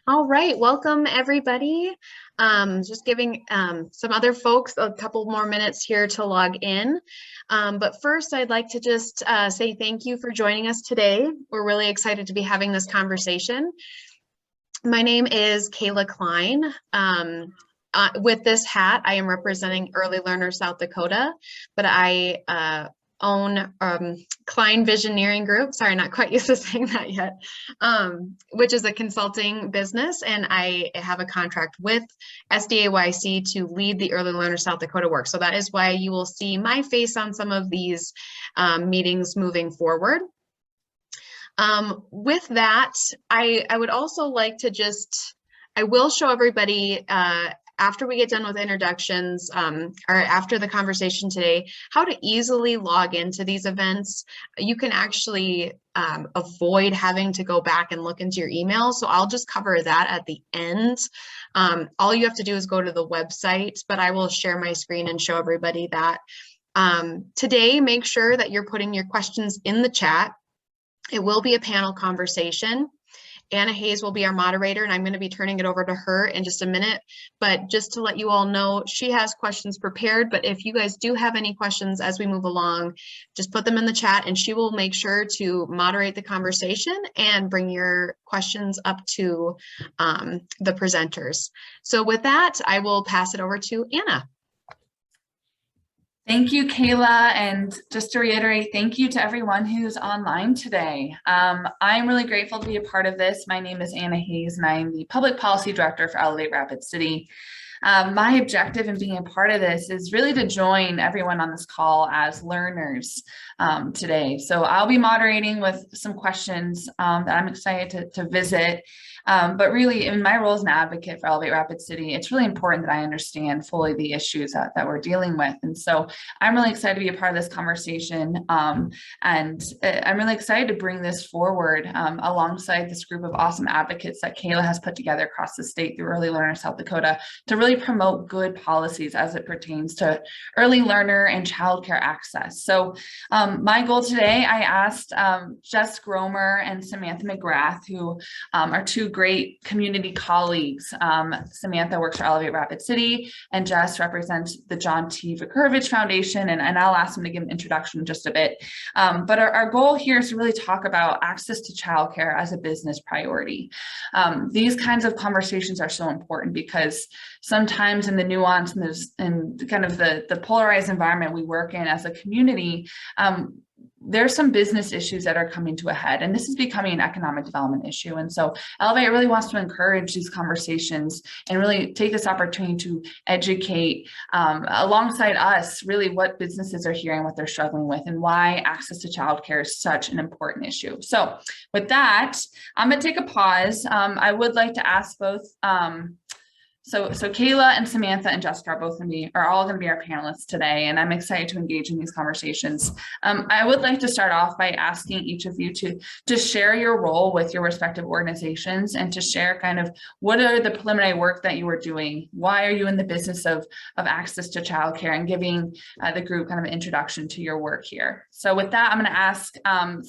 All right, welcome everybody. Just giving some other folks a couple more minutes here to log in. But first, I'd like to just say thank you for joining us today. We're really excited to be having this conversation. My name is Kayla Klein. With this hat, I am representing Early Learner South Dakota, but I own Klein Visioneering Group. Sorry, not quite used to saying that yet, which is a consulting business. And I have a contract with SDAYC to lead the Early Learner South Dakota work. So that is why you will see my face on some of these meetings moving forward. With that, I would also like to I will show everybody after we get done with introductions or after the conversation today, how to easily log into these events. You can actually avoid having to go back and look into your email. So I'll just cover that at the end. All you have to do is go to the website, but I will share my screen and show everybody that. Today, make sure that you're putting your questions in the chat. It will be a panel conversation. Anna Hayes will be our moderator, and I'm going to be turning it over to her in just a minute. But just to let you all know, she has questions prepared. But if you guys do have any questions as we move along, just put them in the chat, and she will make sure to moderate the conversation and bring your questions up to the presenters. So with that, I will pass it over to Anna. Thank you, Kayla, and just to reiterate, thank you to everyone who's online today. I'm really grateful to be a part of this. My name is Anna Hayes, and I'm the Public Policy Director for Elevate Rapid City. My objective in being a part of this is really to join everyone on this call as learners today. So I'll be moderating with some questions that I'm excited to visit. But really, in my role as an advocate for Elevate Rapid City, it's really important that I understand fully the issues that we're dealing with. And so I'm really excited to be a part of this conversation. And I'm really excited to bring this forward alongside this group of awesome advocates that Kayla has put together across the state through Early Learner South Dakota to really promote good policies as it pertains to early learner and childcare access. So my goal today, I asked Jess Gromer and Samantha McGrath, who are two great community colleagues. Samantha works for Elevate Rapid City, and Jess represents the John T. Viskovich Foundation, and I'll ask them to give an introduction in just a bit. But our goal here is to really talk about access to childcare as a business priority. These kinds of conversations are so important because sometimes in the nuance and kind of the polarized environment we work in as a community, there's some business issues that are coming to a head, and this is becoming an economic development issue. And so Elevate really wants to encourage these conversations and really take this opportunity to educate alongside us really what businesses are hearing, what they're struggling with, and why access to childcare is such an important issue. So with that, I'm going to take a pause. I would like to ask both So Kayla and Samantha and Jessica are all going to be our panelists today, and I'm excited to engage in these conversations. I would like to start off by asking each of you to share your role with your respective organizations and to share kind of what are the preliminary work that you are doing, why are you in the business of access to childcare, and giving the group kind of an introduction to your work here. So with that, I'm going to ask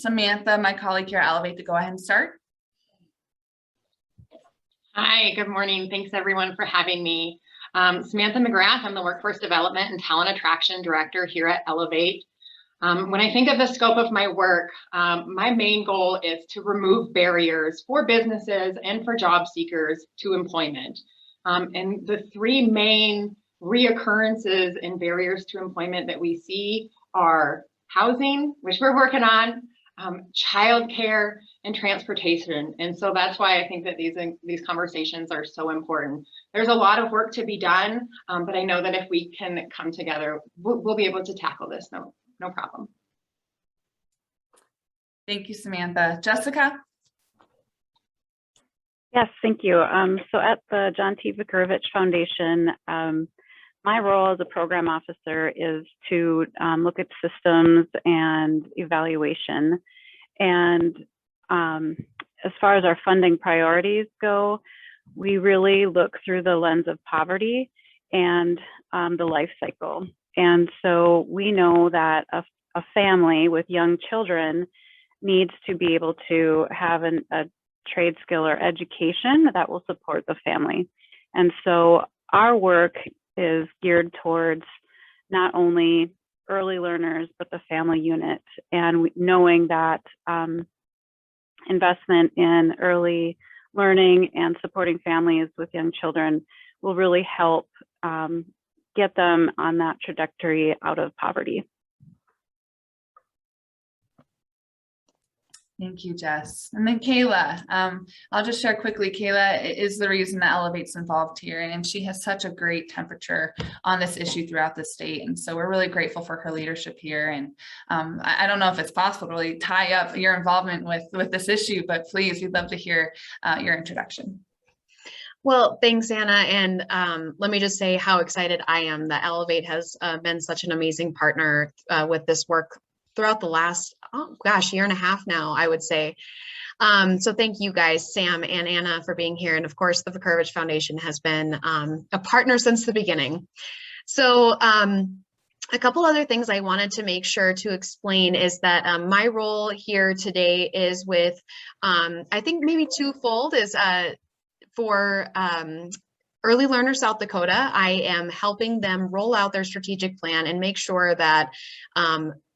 Samantha, my colleague here at Elevate, to go ahead and start. Hi, good morning. Thanks everyone for having me. Samantha McGrath, I'm the Workforce Development and Talent Attraction Director here at Elevate. When I think of the scope of my work, my main goal is to remove barriers for businesses and for job seekers to employment. And the three main reoccurrences and barriers to employment that we see are housing, which we're working on, childcare, and transportation. And so that's why I think that these conversations are so important. There's a lot of work to be done, but I know that if we can come together, we'll be able to tackle this, no problem. Thank you, Samantha. Jessica? Yes, thank you. So at the John T. Viskovich Foundation, my role as a program officer is to look at systems and evaluation. And as far as our funding priorities go, we really look through the lens of poverty and the life cycle. And so we know that a family with young children needs to be able to have a trade skill or education that will support the family. And so our work is geared towards not only early learners, but the family unit, and knowing that investment in early learning and supporting families with young children will really help get them on that trajectory out of poverty. Thank you, Jess. And then Kayla, I'll just share quickly, Kayla is the reason that Elevate's involved here, and she has such a great temperature on this issue throughout the state. And so we're really grateful for her leadership here. And I don't know if it's possible to really tie up your involvement with this issue, but please, we'd love to hear your introduction. Well, thanks, Anna. And let me just say how excited I am that Elevate has been such an amazing partner with this work throughout the last, oh gosh, year and a half now, I would say. So thank you guys, Sam and Anna, for being here. And of course, the Viskovich Foundation has been a partner since the beginning. So a couple other things I wanted to make sure to explain is that my role here today is with, I think maybe twofold, is for Early Learner South Dakota. I am helping them roll out their strategic plan and make sure that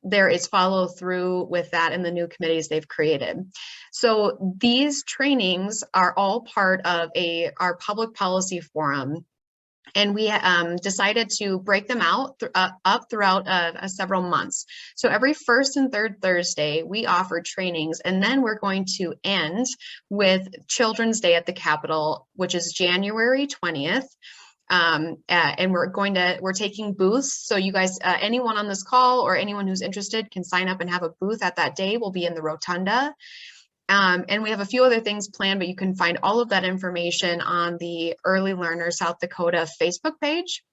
there is follow through with that in the new committees they've created. So these trainings are all part of our public policy forum. And we decided to break them out up throughout several months. So every first and third Thursday, we offer trainings, and then we're going to end with Children's Day at the Capitol, which is January 20th. And we're taking booths. So you guys, anyone on this call or anyone who's interested can sign up and have a booth at that day. We'll be in the rotunda. And we have a few other things planned, but you can find all of that information on the Early Learner South Dakota Facebook page.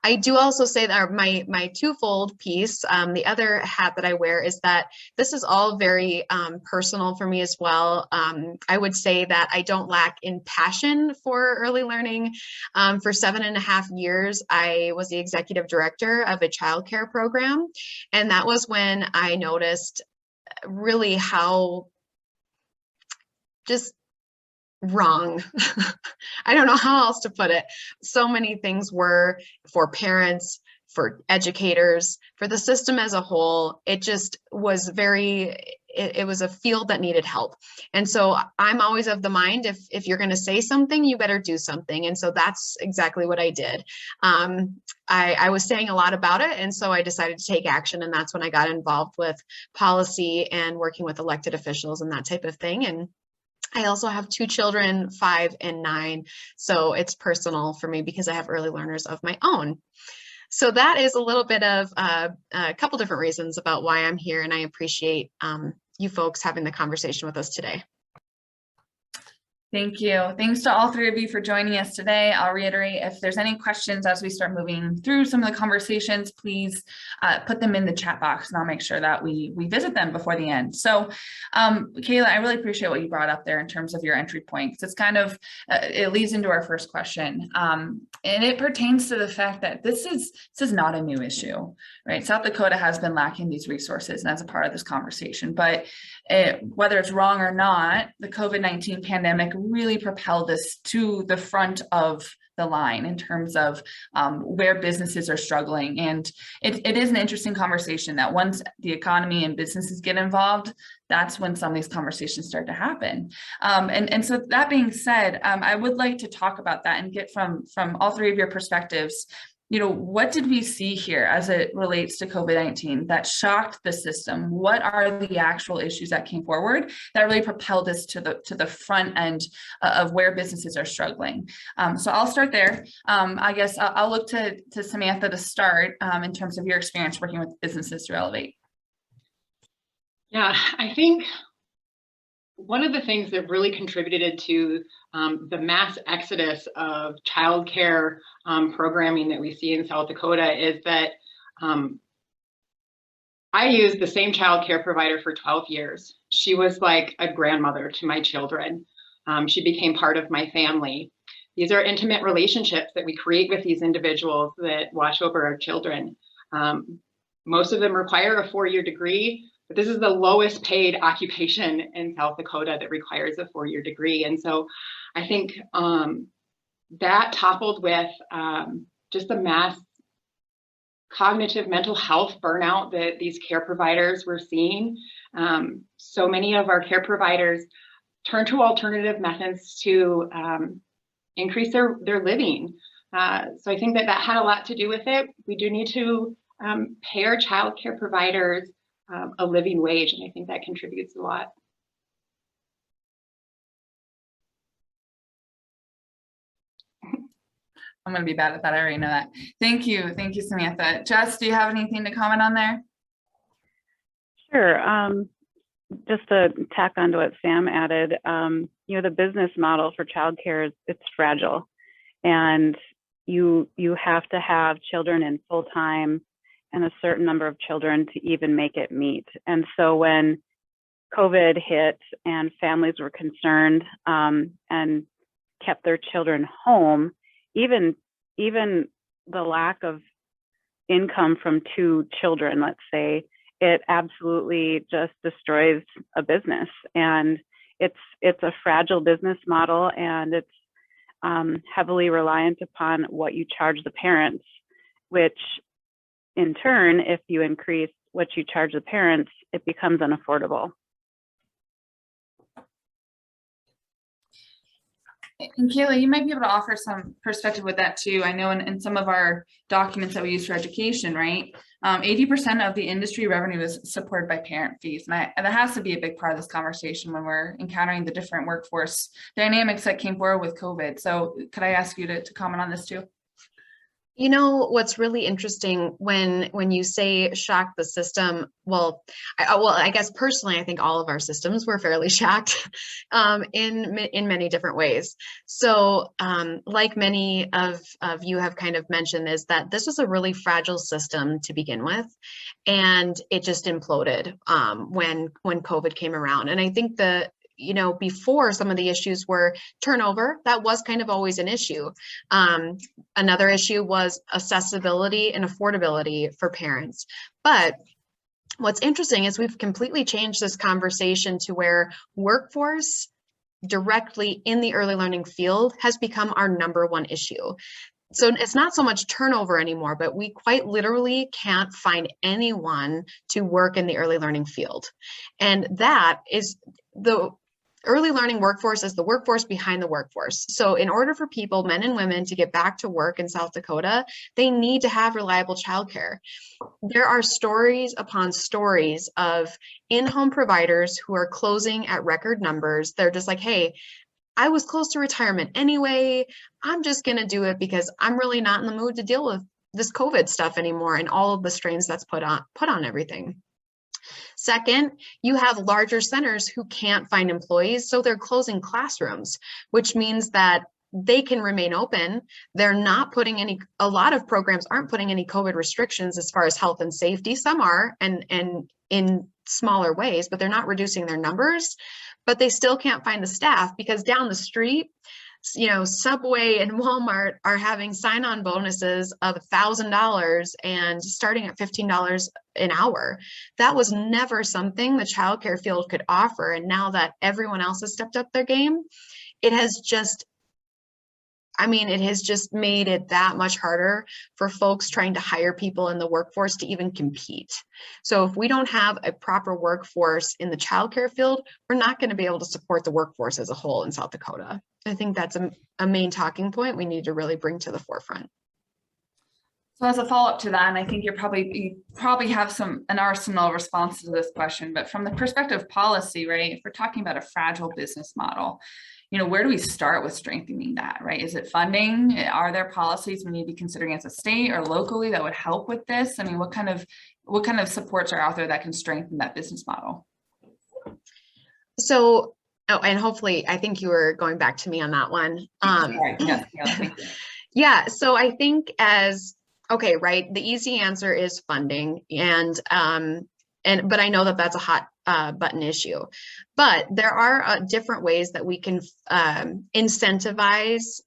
I do also say that my twofold piece, the other hat that I wear, is that this is all very personal for me as well. I would say that I don't lack in passion for early learning. For 7.5 years, I was the executive director of a childcare program. And that was when I noticed really how just wrong. I don't know how else to put it. So many things were for parents, for educators, for the system as a whole. It just was it was a field that needed help. And so I'm always of the mind, if you're going to say something, you better do something. And so that's exactly what I did. I was saying a lot about it. And so I decided to take action. And that's when I got involved with policy and working with elected officials and that type of thing. And I also have 2 children, 5 and 9. So it's personal for me because I have early learners of my own. So that is a little bit of a couple different reasons about why I'm here. And I appreciate you folks having the conversation with us today. Thank you. Thanks to all 3 of you for joining us today. I'll reiterate, if there's any questions as we start moving through some of the conversations, please put them in the chat box and I'll make sure that we visit them before the end. So Kayla, I really appreciate what you brought up there in terms of your entry point, because it's kind of, it leads into our first question. And it pertains to the fact that this is not a new issue, right? South Dakota has been lacking these resources, and that's a part of this conversation, but whether it's wrong or not, the COVID-19 pandemic really propelled us to the front of the line in terms of where businesses are struggling. And it is an interesting conversation that once the economy and businesses get involved, that's when some of these conversations start to happen. And so that being said, I would like to talk about that and get from all 3 of your perspectives, what did we see here as it relates to COVID-19 that shocked the system? What are the actual issues that came forward that really propelled us to the front end of where businesses are struggling? So I'll start there. I guess I'll look to Samantha to start in terms of your experience working with businesses through Elevate. Yeah, I think one of the things that really contributed to the mass exodus of childcare programming that we see in South Dakota is that I used the same childcare provider for 12 years. She was like a grandmother to my children. She became part of my family. These are intimate relationships that we create with these individuals that watch over our children. Most of them require a 4-year degree. but this is the lowest paid occupation in South Dakota that requires a 4-year degree. And so I think that coupled with just the mass cognitive mental health burnout that these care providers were seeing. So many of our care providers turn to alternative methods to increase their living. So I think that had a lot to do with it. We do need to pay our child care providers a living wage, and I think that contributes a lot. I'm going to be bad at that. I already know that. Thank you, Samantha. Jess, do you have anything to comment on there? Sure. Just to tack on to what Sam added, the business model for childcare it's fragile, and you have to have children in full time and a certain number of children to even make it meet. And so when COVID hit and families were concerned and kept their children home, even the lack of income from 2 children, let's say, it absolutely just destroys a business. And it's a fragile business model, and it's heavily reliant upon what you charge the parents, which in turn, if you increase what you charge the parents, it becomes unaffordable. And Kayla, you might be able to offer some perspective with that too. I know in some of our documents that we use for education, right? 80% of the industry revenue is supported by parent fees. And that has to be a big part of this conversation when we're encountering the different workforce dynamics that came forward with COVID. So could I ask you to comment on this too? You know, what's really interesting when you say shock the system, I guess personally, I think all of our systems were fairly shocked in many different ways. So like many of you have kind of mentioned, is that this was a really fragile system to begin with, and it just imploded when COVID came around. And I think before, some of the issues were turnover. That was kind of always an issue. Another issue was accessibility and affordability for parents. But what's interesting is we've completely changed this conversation to where workforce directly in the early learning field has become our #1 issue. So it's not so much turnover anymore, but we quite literally can't find anyone to work in the early learning field. And that is the early learning workforce is the workforce behind the workforce. So in order for people, men and women, to get back to work in South Dakota, they need to have reliable childcare. There are stories upon stories of in-home providers who are closing at record numbers. They're just like, hey, I was close to retirement anyway. I'm just going to do it because I'm really not in the mood to deal with this COVID stuff anymore and all of the strains that's put on everything. Second, you have larger centers who can't find employees, so they're closing classrooms, which means that they can remain open. They're not putting a lot of programs aren't putting any COVID restrictions as far as health and safety. Some are, and in smaller ways, but they're not reducing their numbers. But they still can't find the staff because down the street, Subway and Walmart are having sign-on bonuses of $1,000 and starting at $15 an hour. That was never something the childcare field could offer. And now that everyone else has stepped up their game, it has just made it that much harder for folks trying to hire people in the workforce to even compete. So if we don't have a proper workforce in the childcare field, we're not going to be able to support the workforce as a whole in South Dakota. I think that's a main talking point we need to really bring to the forefront. So as a follow-up to that, and I think you probably have an arsenal of responses to this question, but from the perspective of policy, right? If we're talking about a fragile business model, where do we start with strengthening that, right? Is it funding? Are there policies we need to be considering as a state or locally that would help with this? I mean, what kind of supports are out there that can strengthen that business model? So, and hopefully, I think you were going back to me on that one. Yeah, so I think right, the easy answer is funding, but I know that that's a hot button issue. But there are different ways that we can incentivize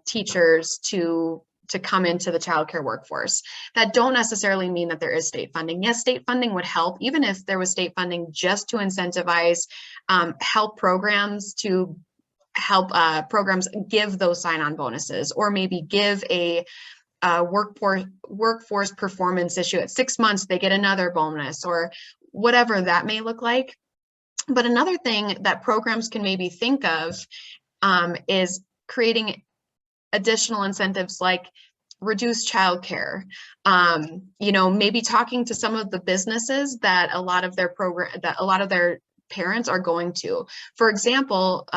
teachers to come into the childcare workforce that don't necessarily mean that there is state funding. Yes, state funding would help, even if there was state funding just to incentivize help programs to help programs give those sign-on bonuses, or maybe give a workforce performance issue at 6 months, they get another bonus, or whatever that may look like. But another thing that programs can maybe think of is creating additional incentives like reduced childcare. You know, maybe talking to some of the businesses that a lot of their parents are going to. For example,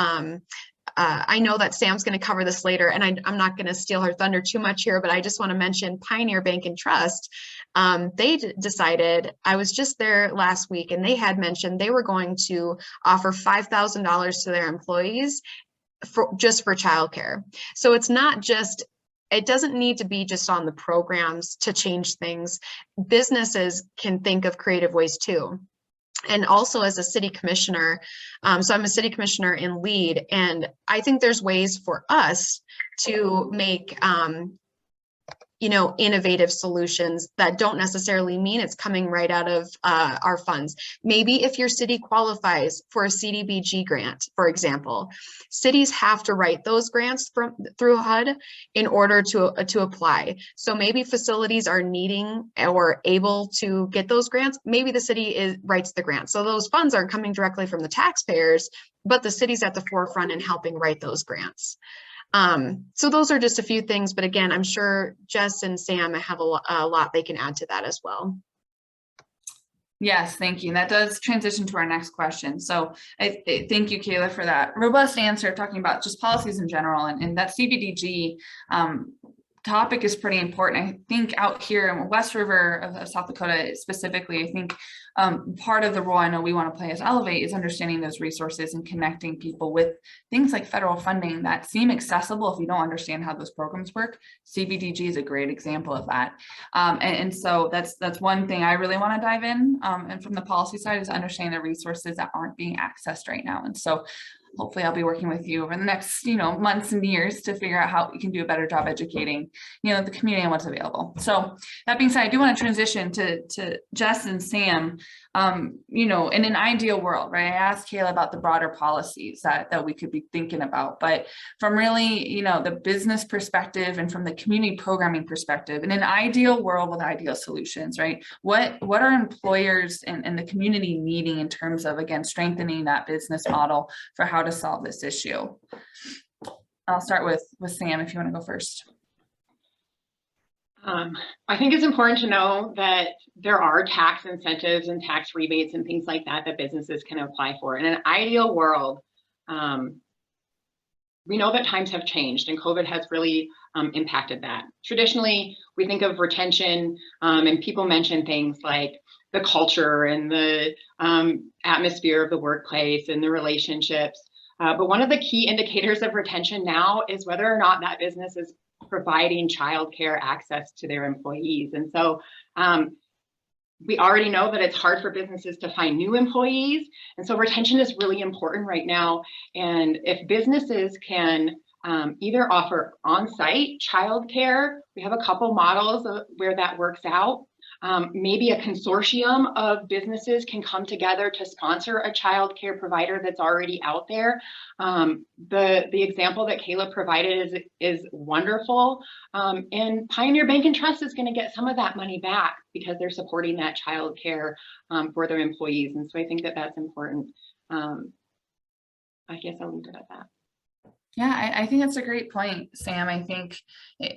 I know that Sam's going to cover this later, and I'm not going to steal her thunder too much here, but I just want to mention Pioneer Bank and Trust. They decided, I was just there last week, and they had mentioned they were going to offer $5,000 to their employees just for childcare. So it's not just, it doesn't need to be just on the programs to change things. Businesses can think of creative ways too. And also as a city commissioner, so I'm a city commissioner in Lead, and I think there's ways for us to make you know, innovative solutions that don't necessarily mean it's coming right out of our funds. Maybe if your city qualifies for a CDBG grant, for example, cities have to write those grants through HUD in order to apply. So maybe facilities are needing or able to get those grants. Maybe the city writes the grant. So those funds aren't coming directly from the taxpayers, but the city's at the forefront in helping write those grants. So those are just a few things, but again, I'm sure Jess and Sam have a lot they can add to that as well. Yes, thank you. That does transition to our next question. So I thank you, Kayla, for that robust answer, talking about just policies in general, and that CBDG topic is pretty important. I think out here in West River of South Dakota specifically, I think part of the role I know we want to play as Elevate is understanding those resources and connecting people with things like federal funding that seem accessible if you don't understand how those programs work. CBDG is a great example of that. And so that's one thing I really want to dive in. And from the policy side is understanding the resources that aren't being accessed right now. And so hopefully I'll be working with you over the next, months and years to figure out how we can do a better job educating, the community on what's available. So that being said, I do want to transition to Jess and Sam. In an ideal world, right? I asked Kayla about the broader policies that we could be thinking about, but from really, the business perspective and from the community programming perspective, in an ideal world with ideal solutions, right? What are employers and the community needing in terms of, again, strengthening that business model for how to solve this issue? I'll start with Sam, if you want to go first. I think it's important to know that there are tax incentives and tax rebates and things like that businesses can apply for. In an ideal world, we know that times have changed and COVID has really impacted that. Traditionally, we think of retention and people mention things like the culture and the atmosphere of the workplace and the relationships. But one of the key indicators of retention now is whether or not that business is providing childcare access to their employees. And so we already know that it's hard for businesses to find new employees. And so retention is really important right now. And if businesses can either offer on-site childcare, we have a couple models where that works out. Maybe a consortium of businesses can come together to sponsor a child care provider that's already out there. The example that Kayla provided is wonderful. And Pioneer Bank and Trust is going to get some of that money back because they're supporting that child care for their employees. And so I think that that's important. I guess I'll leave it at that. Yeah, I think that's a great point, Sam. I think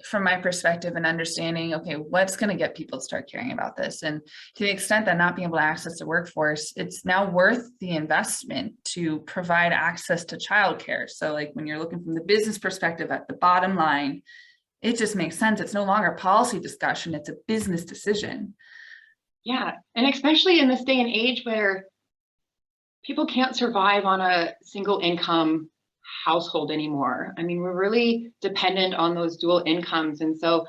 from my perspective and understanding, okay, what's going to get people to start caring about this? And to the extent that not being able to access the workforce, it's now worth the investment to provide access to childcare. So like when you're looking from the business perspective at the bottom line, it just makes sense. It's no longer a policy discussion, it's a business decision. Yeah, and especially in this day and age where people can't survive on a single income household anymore. I mean, we're really dependent on those dual incomes. And so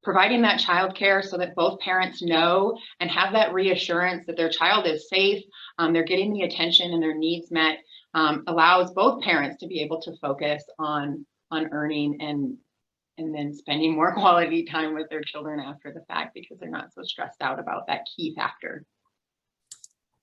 providing that childcare so that both parents know and have that reassurance that their child is safe, they're getting the attention and their needs met, allows both parents to be able to focus on earning and and then spending more quality time with their children after the fact because they're not so stressed out about that key factor.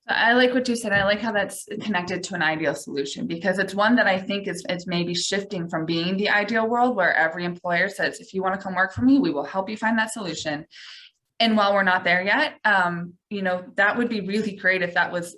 I like what you said. I like how that's connected to an ideal solution, because it's one that I think is maybe shifting from being the ideal world where every employer says, if you want to come work for me, we will help you find that solution. And while we're not there yet, you know, that would be really great if that was,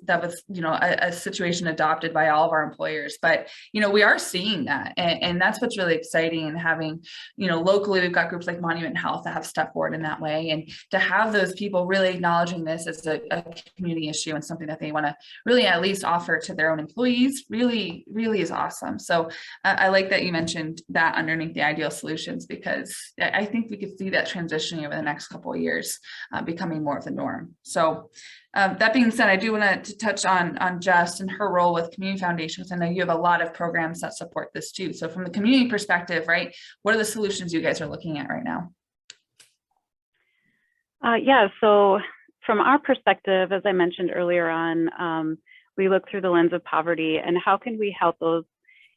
you know, a situation adopted by all of our employers. But, you know, we are seeing that. And that's what's really exciting. And having, you know, locally, we've got groups like Monument Health that have stepped forward in that way. And to have those people really acknowledging this as a community issue and something that they want to really at least offer to their own employees really, really is awesome. So I like that you mentioned that underneath the ideal solutions, because I think we could see that transitioning over the next couple of years, becoming more of the norm. So that being said, I do want to touch on Jess and her role with community foundations. I know you have a lot of programs that support this too. So from the community perspective, right, what are the solutions you guys are looking at right now? Yeah, so from our perspective, as I mentioned earlier on, we look through the lens of poverty and how can we help those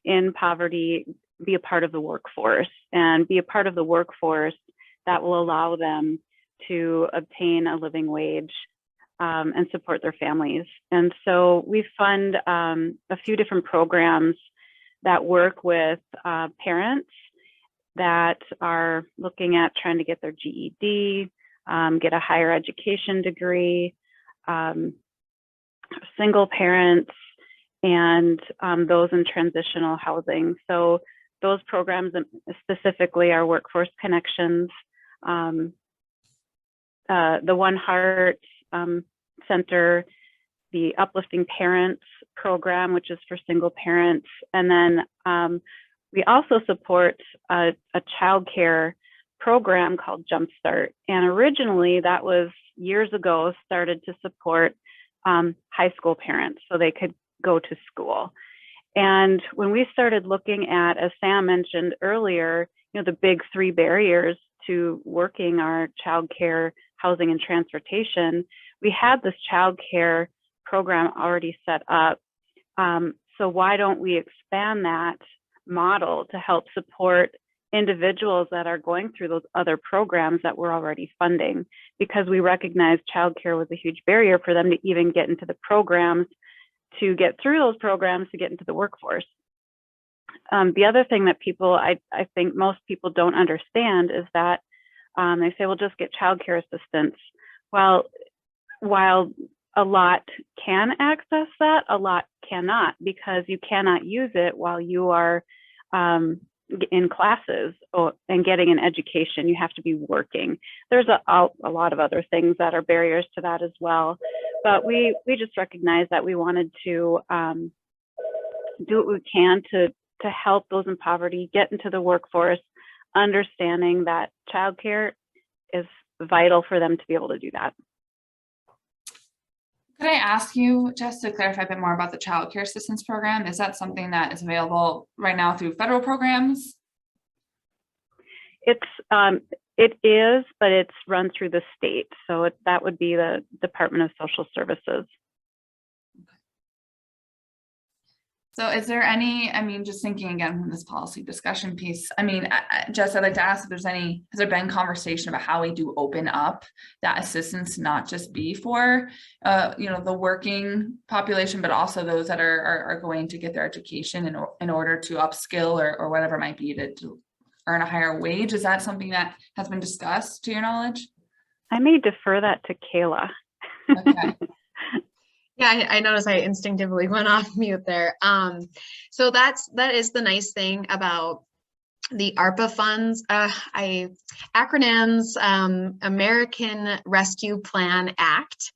in poverty be a part of the workforce and be a part of the workforce that will allow them to obtain a living wage and support their families. And so we fund a few different programs that work with parents that are looking at trying to get their GED, get a higher education degree, single parents, and those in transitional housing. So those programs specifically are Workforce Connections, the One Heart Center, the Uplifting Parents program, which is for single parents. And then we also support a childcare program called Jumpstart. And originally that was years ago started to support high school parents so they could go to school. And when we started looking at, as Sam mentioned earlier, you know, the big three barriers to working our childcare, housing, and transportation, we had this childcare program already set up. So why don't we expand that model to help support individuals that are going through those other programs that we're already funding? Because we recognize childcare was a huge barrier for them to even get into the programs, to get through those programs, to get into the workforce. The other thing that people, I think most people don't understand is that they say, well, just get childcare assistance. Well, while a lot can access that, a lot cannot, because you cannot use it while you are in classes and getting an education. You have to be working. There's a lot of other things that are barriers to that as well. But we just recognize that we wanted to do what we can to help those in poverty get into the workforce, understanding that childcare is vital for them to be able to do that. Could I ask you just to clarify a bit more about the child care assistance program? Is that something that is available right now through federal programs? It is, but it's run through the state. So that would be the Department of Social Services. So is there any, I mean, just thinking again from this policy discussion piece, I mean, Jess, I'd like to ask if there's any, has there been conversation about how we do open up that assistance, not just be for, you know, the working population, but also those that are going to get their education in order to upskill or whatever it might be to earn a higher wage? Is that something that has been discussed to your knowledge? I may defer that to Kayla. Okay. Yeah, I noticed I instinctively went off mute there. So that is the nice thing about the ARPA funds. Acronyms, American Rescue Plan Act.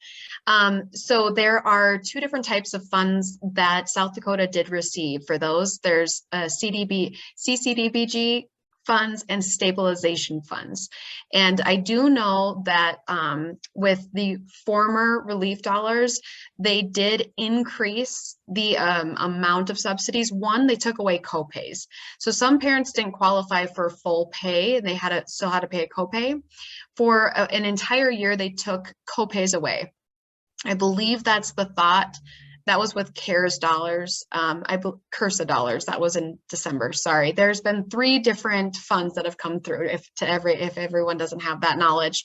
So there are two different types of funds that South Dakota did receive for those. There's CCDBG funds and stabilization funds. And I do know that with the former relief dollars, they did increase the amount of subsidies. One, they took away copays. So some parents didn't qualify for full pay and they still had to pay a copay. For an entire year, they took copays away. I believe that's the thought That was with CARES dollars. CURSA dollars. That was in December. Sorry. There's been 3 different funds that have come through. If everyone doesn't have that knowledge,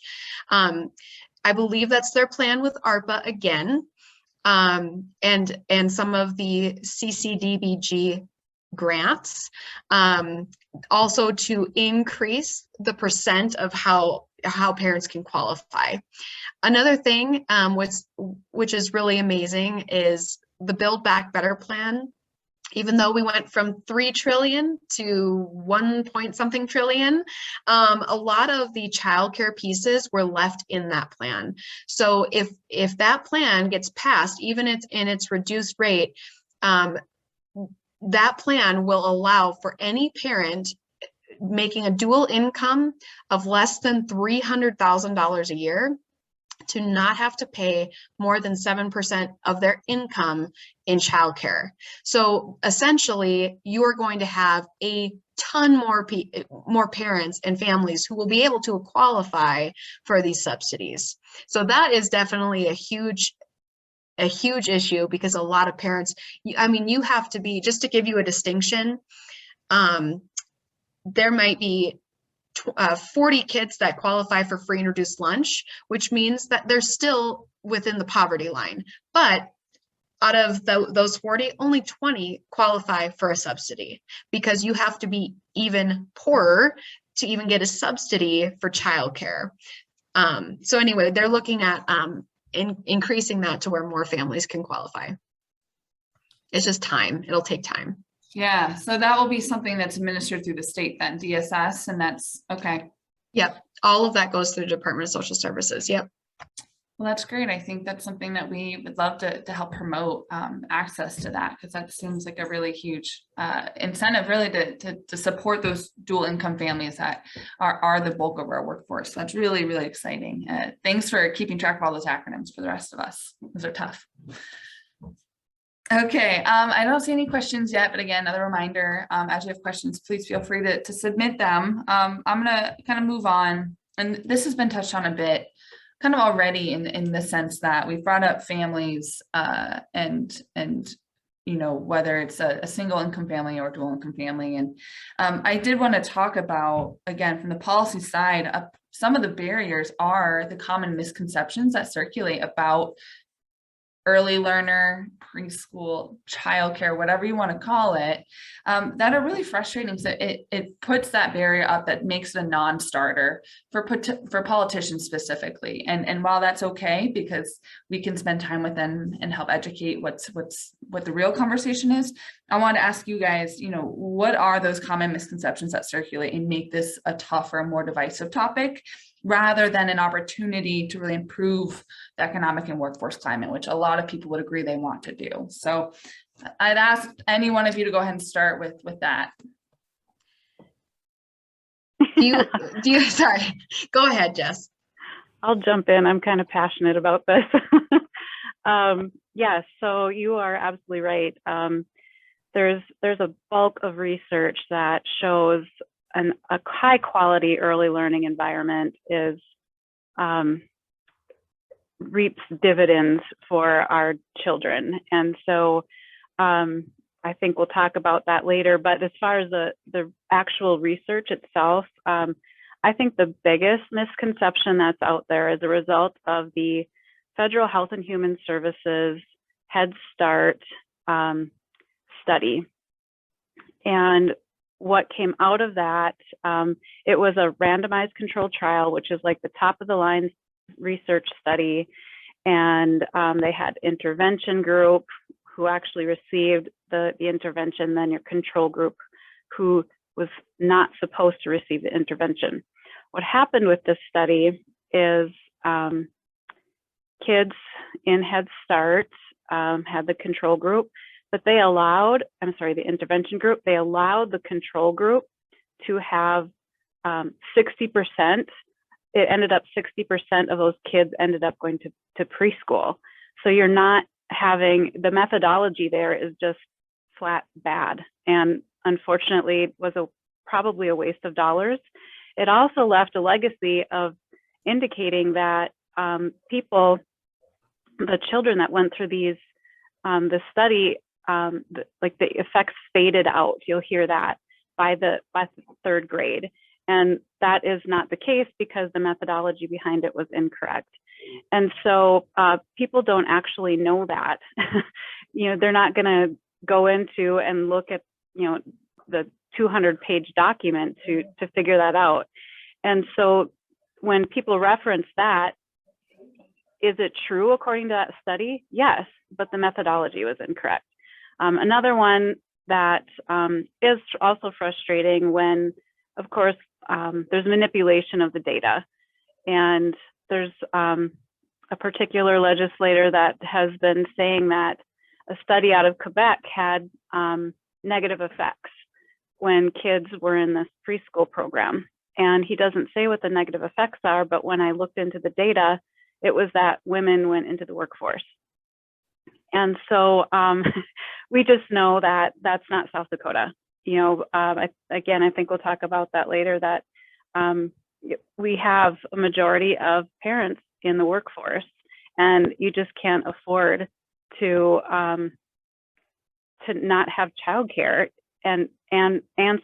I believe that's their plan with ARPA again, and some of the CCDBG grants, also to increase the percent of how parents can qualify. Another thing, which is really amazing, is the Build Back Better plan. Even though we went from 3 trillion to 1 point something trillion, a lot of the childcare pieces were left in that plan. So if that plan gets passed, even in its reduced rate, that plan will allow for any parent making a dual income of less than $300,000 a year to not have to pay more than 7% of their income in childcare. So essentially, you are going to have a ton more parents and families who will be able to qualify for these subsidies. So that is definitely a huge issue, because a lot of parents, I mean, you have to be, just to give you a distinction, there might be 40 kids that qualify for free and reduced lunch, which means that they're still within the poverty line. But out of those 40, only 20 qualify for a subsidy, because you have to be even poorer to even get a subsidy for childcare. So anyway, they're looking at increasing that to where more families can qualify. It's just time. It'll take time. Yeah, so that will be something that's administered through the state then, DSS, and that's okay. Yep, all of that goes through the Department of Social Services. Yep. Well, that's great. I think that's something that we would love to help promote access to that, because that seems like a really huge incentive, really, to support those dual income families that are the bulk of our workforce. So that's really, really exciting. Thanks for keeping track of all those acronyms for the rest of us. Those are tough. Okay, I don't see any questions yet, but again, another reminder, as you have questions, please feel free to submit them. I'm gonna kind of move on, and this has been touched on a bit kind of already in the sense that we've brought up families and you know, whether it's a single income family or dual income family. And I did want to talk about, again, from the policy side, some of the barriers are the common misconceptions that circulate about early learner, preschool, childcare, whatever you want to call it, that are really frustrating. So it puts that barrier up that makes it a non-starter for politicians specifically. And while that's okay, because we can spend time with them and help educate what the real conversation is, I want to ask you guys, you know, what are those common misconceptions that circulate and make this a tougher, more divisive topic, rather than an opportunity to really improve the economic and workforce climate, which a lot of people would agree they want to do. So I'd ask any one of you to go ahead and start with that. Do you, sorry, go ahead, Jess. I'll jump in. I'm kind of passionate about this. Yeah, so you are absolutely right. There's a bulk of research that shows a high quality early learning environment reaps dividends for our children. And so I think we'll talk about that later. But as far as the actual research itself, I think the biggest misconception that's out there is a result of the Federal Health and Human Services Head Start study. And what came out of that, it was a randomized controlled trial, which is like the top of the line research study. And they had intervention group who actually received the intervention, then your control group who was not supposed to receive the intervention. What happened with this study is kids in Head Start had the control group, but they allowed, the intervention group, they allowed the control group to have 60%. It ended up 60% of those kids ended up going to preschool. So you're not having, the methodology there is just flat bad. And unfortunately, was probably a waste of dollars. It also left a legacy of indicating that the children that went through these the study, like the effects faded out. You'll hear that by the third grade. And that is not the case because the methodology behind it was incorrect. And so people don't actually know that. They're not going to go into and look at, the 200-page document to figure that out. And so when people reference that, is it true according to that study? Yes, but the methodology was incorrect. Another one that is also frustrating when, of course, there's manipulation of the data. And there's a particular legislator that has been saying that a study out of Quebec had negative effects when kids were in this preschool program. And he doesn't say what the negative effects are, but when I looked into the data, it was that women went into the workforce. And so we just know that that's not South Dakota. Again, I think we'll talk about that later, that we have a majority of parents in the workforce, and you just can't afford to not have childcare and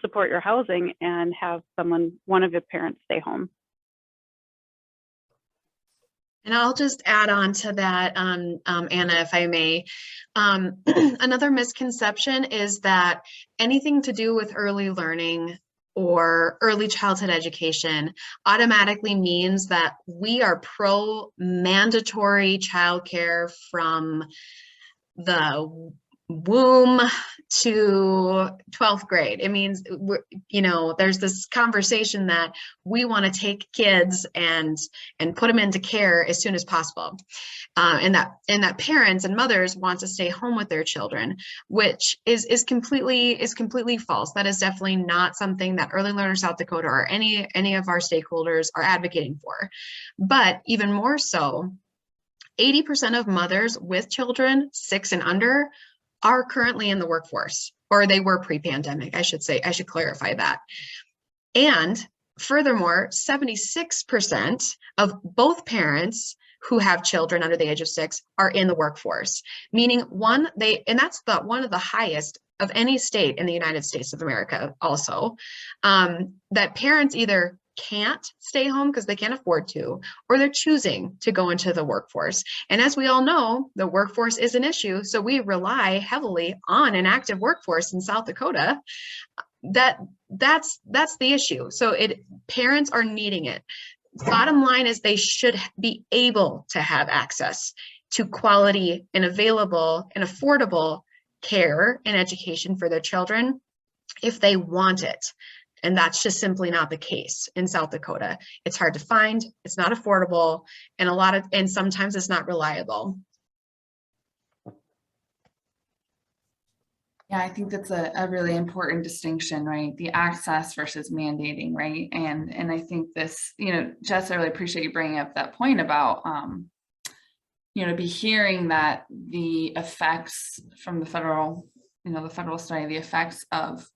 support your housing and have one of your parents stay home. And I'll just add on to that, Anna, if I may. Another misconception is that anything to do with early learning or early childhood education automatically means that we are pro mandatory childcare from the womb to 12th grade. It means, there's this conversation that we want to take kids and put them into care as soon as possible. And that parents and mothers want to stay home with their children, which is completely false. That is definitely not something that Early Learner South Dakota or any of our stakeholders are advocating for. But even more so, 80% of mothers with children 6 and under are currently in the workforce, or they were pre-pandemic, I should say. I should clarify that. And furthermore, 76% of both parents who have children under the age of 6 are in the workforce, meaning that's one of the highest of any state in the United States of America also, that parents either can't stay home because they can't afford to, or they're choosing to go into the workforce. And as we all know, the workforce is an issue. So we rely heavily on an active workforce in South Dakota. That's the issue. So parents are needing it. Bottom line is they should be able to have access to quality and available and affordable care and education for their children if they want it. And that's just simply not the case in South Dakota. It's hard to find, it's not affordable, and sometimes it's not reliable. Yeah, I think that's a really important distinction, right? The access versus mandating, right? And I think this, Jess, I really appreciate you bringing up that point about, be hearing that the effects from the federal study, the effects of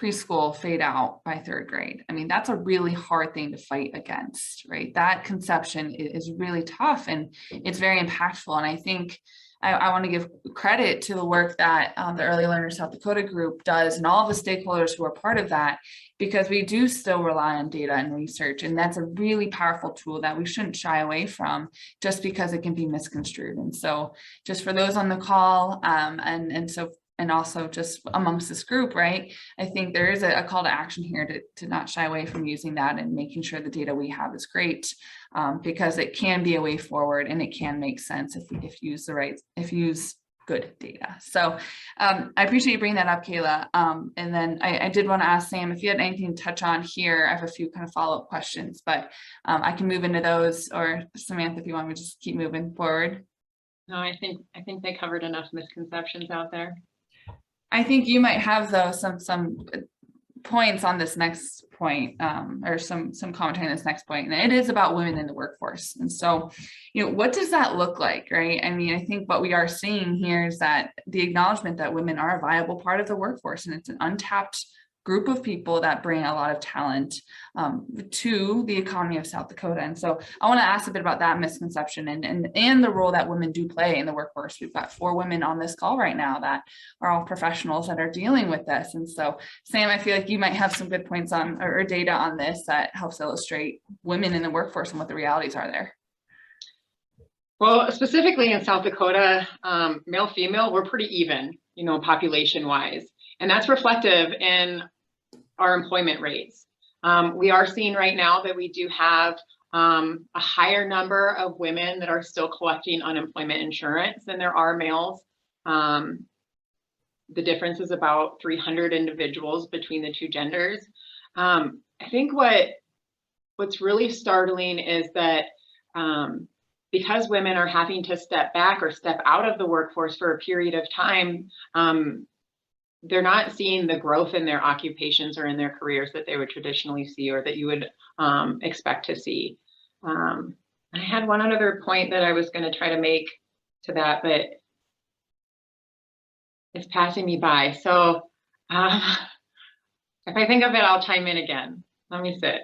preschool fade out by 3rd grade. I mean, that's a really hard thing to fight against, right? That conception is really tough and it's very impactful. And I think I want to give credit to the work that the Early Learner South Dakota group does and all the stakeholders who are part of that, because we do still rely on data and research. And that's a really powerful tool that we shouldn't shy away from just because it can be misconstrued. And so just for those on the call and also just amongst this group, right? I think there is a call to action here to not shy away from using that and making sure the data we have is great, because it can be a way forward and it can make sense if you use good data. So I appreciate you bringing that up, Kayla. And then I did want to ask Sam if you had anything to touch on here. I have a few kind of follow-up questions, but I can move into those, or Samantha, if you want me to just keep moving forward. No, I think they covered enough misconceptions out there. I think you might have though some points on this next point, or some commentary on this next point, and it is about women in the workforce. And so, what does that look like, right? I mean, I think what we are seeing here is that the acknowledgement that women are a viable part of the workforce, and it's an untapped group of people that bring a lot of talent to the economy of South Dakota. And so I want to ask a bit about that misconception and the role that women do play in the workforce. We've got 4 women on this call right now that are all professionals that are dealing with this. And so Sam, I feel like you might have some good points on or data on this that helps illustrate women in the workforce and what the realities are there. Well, specifically in South Dakota, male, female, we're pretty even, population wise. And that's reflective in our employment rates. We are seeing right now that we do have a higher number of women that are still collecting unemployment insurance than there are males. The difference is about 300 individuals between the 2 genders. I think what's really startling is that because women are having to step back or step out of the workforce for a period of time, they're not seeing the growth in their occupations or in their careers that they would traditionally see or that you would expect to see. I had one other point that I was going to try to make to that, but it's passing me by. So if I think of it, I'll chime in again. Let me sit.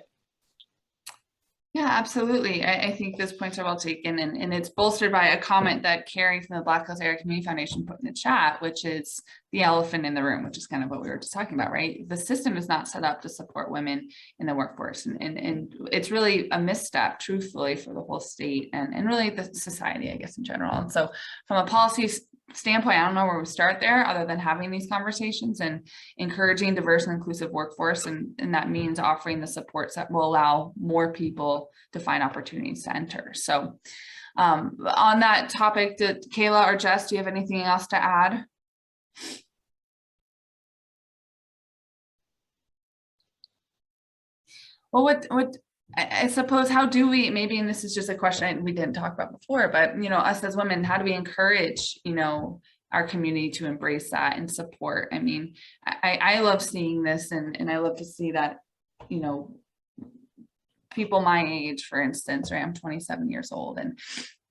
Yeah, absolutely. I think those points are well taken, and it's bolstered by a comment that Carrie from the Black Hills Area Community Foundation put in the chat, which is the elephant in the room, which is kind of what we were just talking about, right? The system is not set up to support women in the workforce, and it's really a misstep, truthfully, for the whole state and really the society, I guess, in general. And so from a policy standpoint, I don't know where we start there other than having these conversations and encouraging diverse and inclusive workforce. And that means offering the supports that will allow more people to find opportunities to enter. So on that topic, Kayla or Jess, do you have anything else to add? Well, what I suppose, how do we, maybe, and this is just a question we didn't talk about before, but, us as women, how do we encourage, our community to embrace that and support? I mean, I love seeing this and I love to see that, people my age, for instance, right? I'm 27 years old, and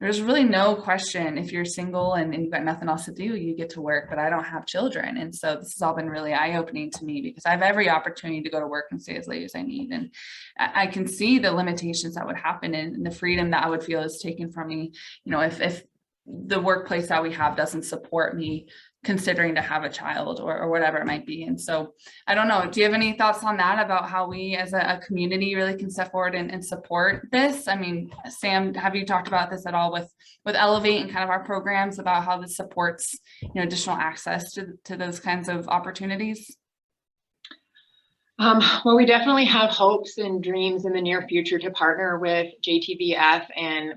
there's really no question, if you're single and you've got nothing else to do, you get to work, but I don't have children. And so this has all been really eye-opening to me because I have every opportunity to go to work and stay as late as I need. And I can see the limitations that would happen and the freedom that I would feel is taken from me, if the workplace that we have doesn't support me considering to have a child or whatever it might be. And so I don't know, do you have any thoughts on that about how we as a community really can step forward and support this? I mean, Sam, have you talked about this at all with Elevate and kind of our programs about how this supports, additional access to those kinds of opportunities? Well, we definitely have hopes and dreams in the near future to partner with JTVF and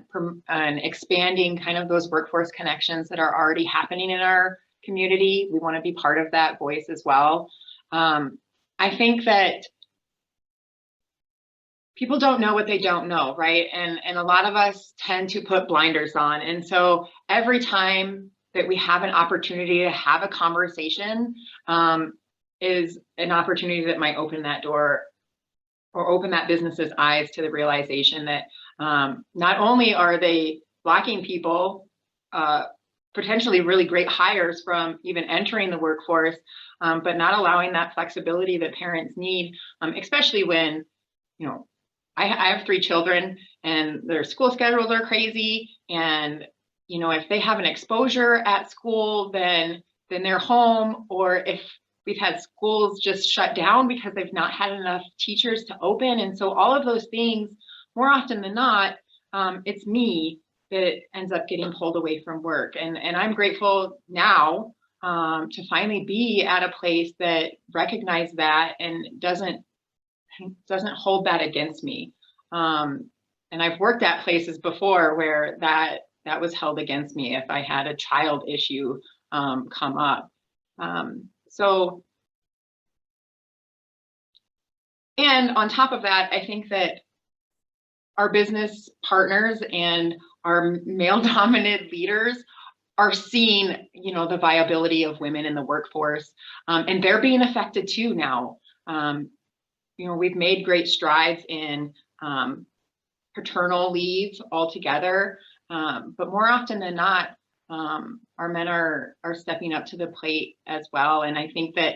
expanding kind of those workforce connections that are already happening in our community. We want to be part of that voice as well. I think that people don't know what they don't know, right? And a lot of us tend to put blinders on. And so every time that we have an opportunity to have a conversation, is an opportunity that might open that door or open that business's eyes to the realization that not only are they blocking people, potentially really great hires from even entering the workforce, but not allowing that flexibility that parents need, especially when, I have 3 children and their school schedules are crazy. And, if they have an exposure at school, then they're home, or if we've had schools just shut down because they've not had enough teachers to open. And so all of those things, more often than not, it's me that ends up getting pulled away from work. And I'm grateful now to finally be at a place that recognizes that and doesn't hold that against me. And I've worked at places before where that was held against me if I had a child issue come up. So, and on top of that, I think that our business partners and our male-dominant leaders are seeing, the viability of women in the workforce, and they're being affected too now. We've made great strides in paternal leave altogether, but more often than not, our men are stepping up to the plate as well. And I think that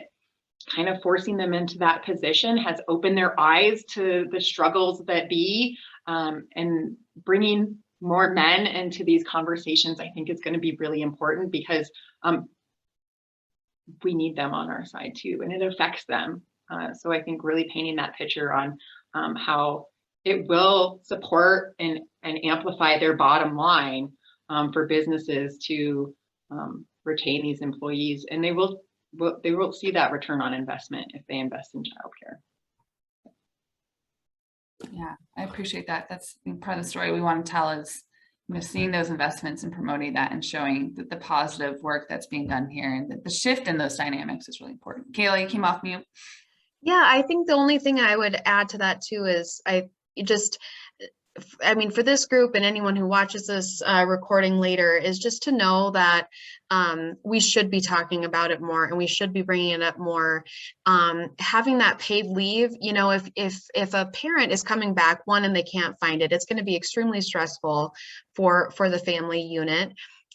kind of forcing them into that position has opened their eyes to the struggles that be, and bringing more men into these conversations, I think is going to be really important, because we need them on our side too, and it affects them. So I think really painting that picture on how it will support and amplify their bottom line for businesses to retain these employees, and they will see that return on investment if they invest in childcare. Yeah, I appreciate that. That's part of the story we want to tell, is, you know, seeing those investments and promoting that and showing that the positive work that's being done here, and that the shift in those dynamics is really important. Kayla, you came off mute. Yeah, I think the only thing I would add to that too is I mean, for this group and anyone who watches this recording later, is just to know that we should be talking about it more, and we should be bringing it up more. Having that paid leave, you know, if a parent is coming back, one, and they can't find it, it's going to be extremely stressful for the family unit.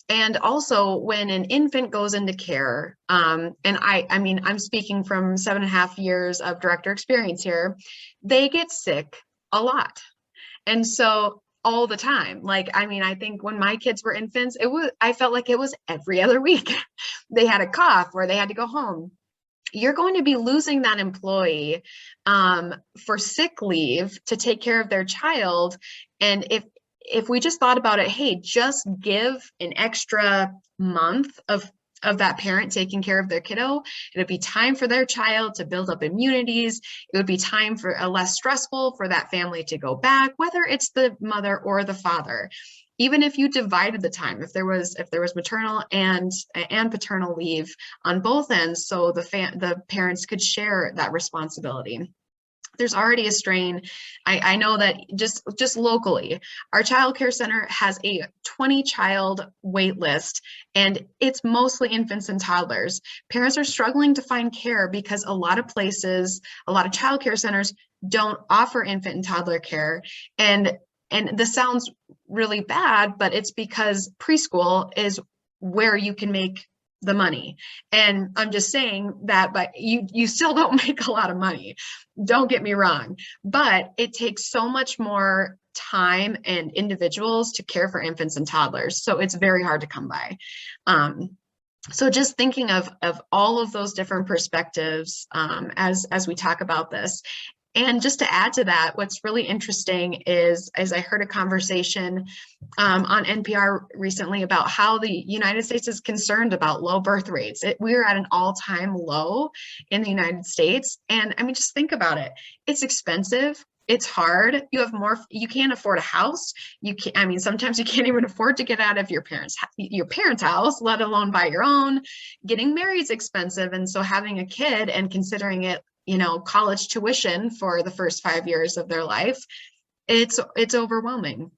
And also when an infant goes into care, and I mean, I'm speaking from 7.5 years of director experience here, they get sick a lot. And so all the time, like, I mean, I think when my kids were infants, I felt like it was every other week. They had a cough or they had to go home. You're going to be losing that employee for sick leave to take care of their child. And if we just thought about it, hey, just give an extra month of that parent taking care of their kiddo, it would be time for their child to build up immunities. It would be time for less stressful for that family to go back, whether it's the mother or the father. Even if you divided the time, if there was maternal and paternal leave on both ends, so the parents could share that responsibility. There's already a strain. I know that just locally, our childcare center has a 20-child wait list, and it's mostly infants and toddlers. Parents are struggling to find care because a lot of places, a lot of childcare centers don't offer infant and toddler care. And this sounds really bad, but it's because preschool is where you can make the money. And I'm just saying that, but you still don't make a lot of money. Don't get me wrong, but it takes so much more time and individuals to care for infants and toddlers. So it's very hard to come by. So just thinking of all of those different perspectives as we talk about this. And just to add to that, what's really interesting is, as I heard a conversation on NPR recently about how the United States is concerned about low birth rates. We are at an all-time low in the United States. And I mean, just think about it. It's expensive. It's hard. You can't afford a house. I mean, sometimes you can't even afford to get out of your parents' house, let alone buy your own. Getting married is expensive. And so having a kid and considering it, you know, college tuition for the first 5 years of their life, it's overwhelming.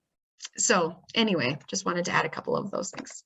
So anyway, just wanted to add a couple of those things.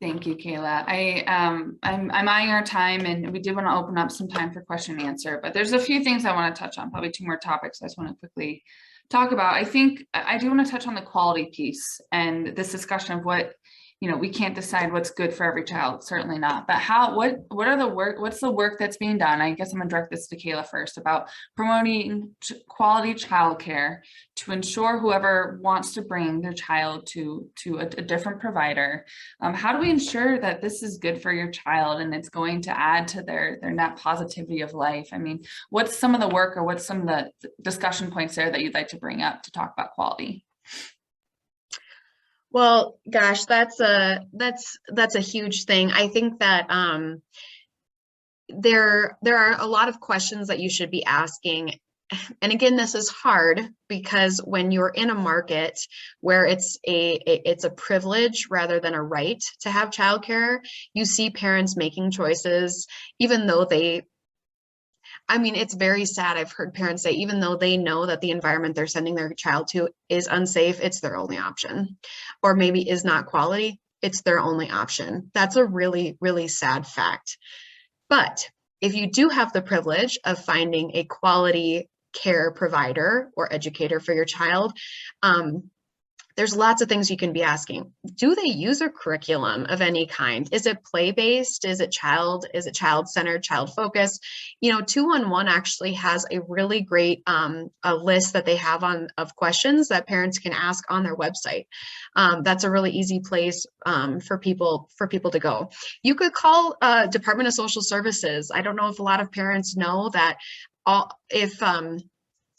Thank you, Kayla. I'm eyeing our time, and we did want to open up some time for question and answer, but there's a few things I want to touch on, probably 2 more topics I just want to quickly talk about. I think I do want to touch on the quality piece and this discussion of what, you know, we can't decide what's good for every child, certainly not, but what's the work that's being done? I guess I'm gonna direct this to Kayla first, about promoting quality childcare to ensure whoever wants to bring their child to a different provider. How do we ensure that this is good for your child and it's going to add to their net positivity of life? I mean, what's some of the work, or what's some of the discussion points there that you'd like to bring up to talk about quality? Well, gosh, that's a huge thing. I think that there are a lot of questions that you should be asking. And again, this is hard because when you're in a market where it's a privilege rather than a right to have childcare, you see parents making choices, even though I mean, it's very sad. I've heard parents say, even though they know that the environment they're sending their child to is unsafe, it's their only option, or maybe is not quality, it's their only option. That's a really, really sad fact. But if you do have the privilege of finding a quality care provider or educator for your child, there's lots of things you can be asking. Do they use a curriculum of any kind? Is it play-based? Is it child-centered, child-focused? 211 actually has a really great a list that they have of questions that parents can ask on their website. That's a really easy place for people to go. You could call Department of Social Services. I don't know if a lot of parents know that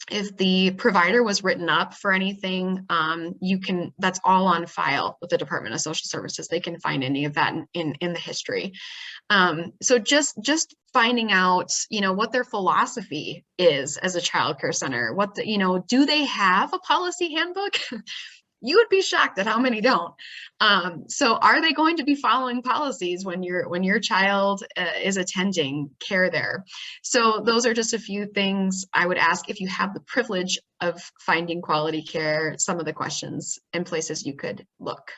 if the provider was written up for anything, that's all on file with the Department of Social Services. They can find any of that in the history. So just finding out, what their philosophy is as a childcare center. Do they have a policy handbook? You would be shocked at how many don't. So are they going to be following policies when your child is attending care there? So those are just a few things I would ask if you have the privilege of finding quality care, some of the questions and places you could look.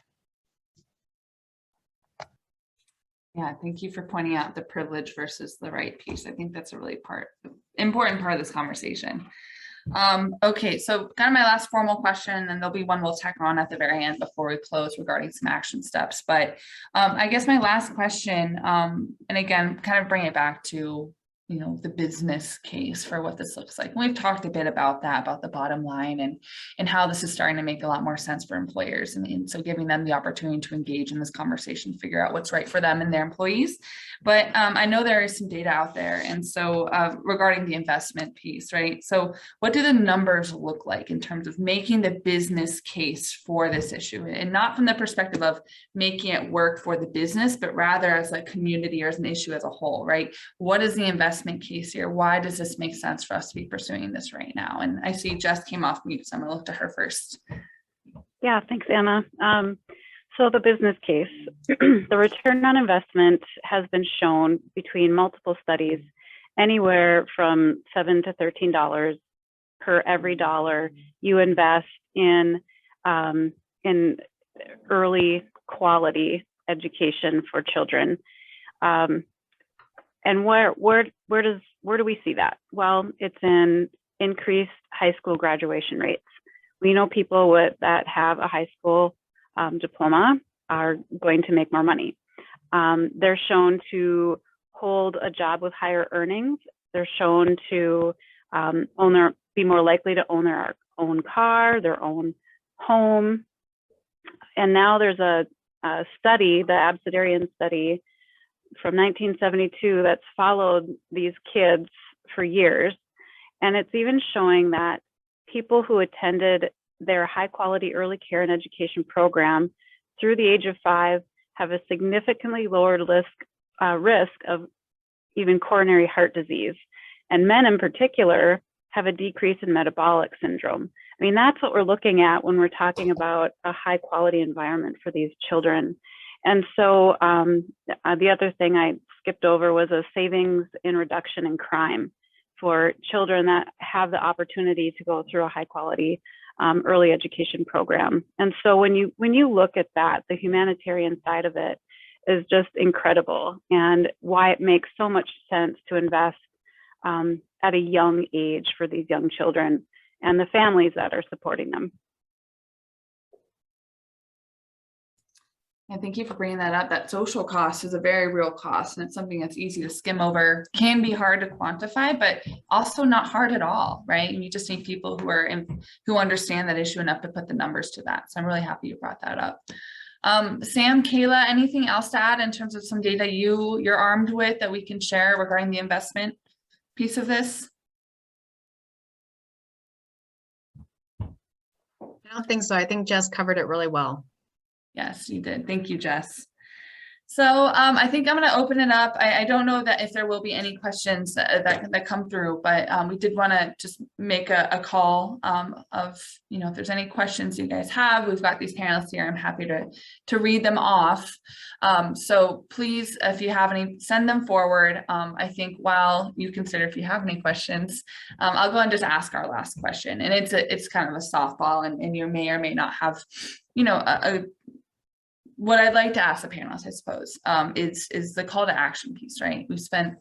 Yeah, thank you for pointing out the privilege versus the right piece. I think that's a really important part of this conversation. Okay, so kind of my last formal question, and there'll be one we'll tack on at the very end before we close regarding some action steps. But I guess my last question, and again, kind of bring it back to, the business case for what this looks like. And we've talked a bit about that, about the bottom line and how this is starting to make a lot more sense for employers. And so giving them the opportunity to engage in this conversation, figure out what's right for them and their employees. But I know there is some data out there. And so regarding the investment piece, right? So what do the numbers look like in terms of making the business case for this issue? And not from the perspective of making it work for the business, but rather as a community or as an issue as a whole, right? What is the investment case here? Why does this make sense for us to be pursuing this right now? And I see Jess came off mute, so I'm going to look to her first. Yeah, thanks, Anna. So the business case, the return on investment has been shown between multiple studies, anywhere from $7 to $13 per every dollar you invest in early quality education for children. And where do we see that? Well, it's in increased high school graduation rates. We know people that have a high school diploma are going to make more money. They're shown to hold a job with higher earnings. They're shown to be more likely to own their own car, their own home. And now there's a study, the Absidarian study from 1972, that's followed these kids for years. And it's even showing that people who attended their high quality early care and education program through the age of 5 have a significantly lower risk of even coronary heart disease. And men in particular have a decrease in metabolic syndrome. I mean, that's what we're looking at when we're talking about a high quality environment for these children. And so the other thing I skipped over was a savings in reduction in crime for children that have the opportunity to go through a high quality early education program. And so when you look at that, the humanitarian side of it is just incredible, and why it makes so much sense to invest at a young age for these young children and the families that are supporting them. And thank you for bringing that up. That social cost is a very real cost, and it's something that's easy to skim over, can be hard to quantify, but also not hard at all, right? And you just need people who understand that issue enough to put the numbers to that. So I'm really happy you brought that up. Sam, Kayla, anything else to add in terms of some data you're armed with that we can share regarding the investment piece of this? I don't think so. I think Jess covered it really well. Yes, you did. Thank you, Jess. So I think I'm going to open it up. I don't know that if there will be any questions that come through, but we did want to just make a call of, if there's any questions you guys have. We've got these panelists here. I'm happy to read them off. So please, if you have any, send them forward. I think while you consider if you have any questions, I'll go and just ask our last question. And it's kind of a softball, and you may or may not have, what I'd like to ask the panelists, I suppose, is the call to action piece, right? We've spent,